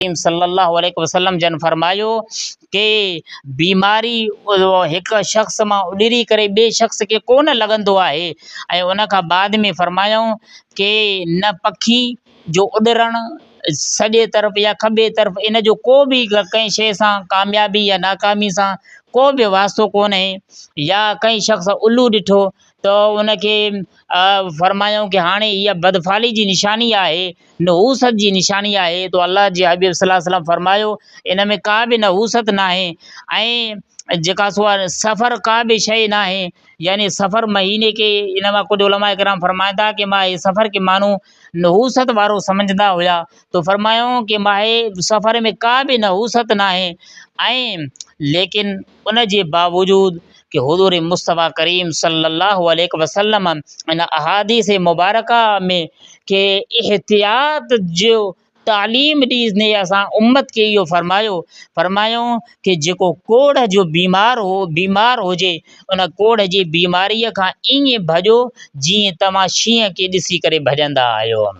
सल्लल्लाहु अलैहि वसल्लम जन फरमायो कि बीमारी एक शख्स मां उॾरी करे ॿिए शख्स के कोन लॻंदो आहे। ऐं उन खां बाद में फरमायूं कि न पखी जो उॾरणु सॼे तरफ़ या खॿे तरफ़ इन जो को बि कंहिं शइ सां कामयाबी या नाकामी सां को बि वास्तो कोन्हे। या कंहिं शख़्स उल्लू ॾिठो त उनखे फरमायूं कि हाणे इहा बदफ़ाली जी निशानी आहे, नहूसत जी निशानी आहे। तो अल्लाह जे हबीब सल्लल्लाहु अलैहि वसल्लम फरमायो इन में का बि नहूसत न आहे। ऐं जेका सो आहे सफ़र का बि शइ न आहे। यानी सफ़र महीने के इन मां कुझु उलमा किराम फरमाइनि था कि मां सफ़र के माण्हू नहूसत वारो सम्झंदा हुया। तो फरमायूं कि माहे सफ़र में का बि नहूसत न आहे। ऐं लेकिन उन जे बावजूद कि हुज़ूर मुस्तफ़ा करीम सल्लल्लाहु अलैहि वसल्लम इन अहादीस मुबारका में कि एहतियात जो तालीम ॾींदे असां उम्मत खे इहो फरमायूं कि जेको कोढ़ जो बीमार हुजे उन कोढ़ जी बीमारीअ खां ईअं भॼो जीअं तव्हां शींहं खे ॾिसी करे भॼंदा आहियो।